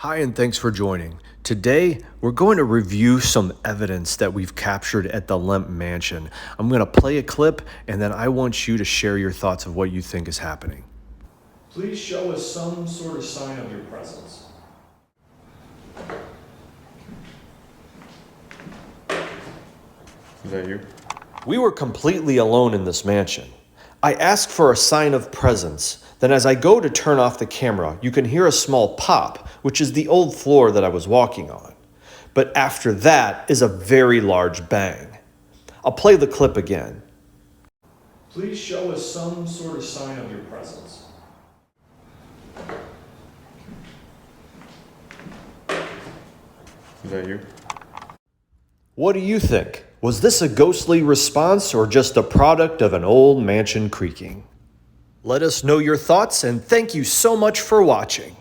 Hi, and thanks for joining. Today, we're going to review some evidence that we've captured at the Lemp mansion. I'm going to play a clip, and then I want you to share your thoughts of what you think is happening. Please show us some sort of sign of your presence. Is that you? We were completely alone in this mansion. I asked for a sign of presence. Then as I go to turn off the camera, you can hear a small pop, which is the old floor that I was walking on. But after that is a very large bang. I'll play the clip again. Please show us some sort of sign of your presence. Is that you? What do you think? Was this a ghostly response or just a product of an old mansion creaking? Let us know your thoughts, and thank you so much for watching.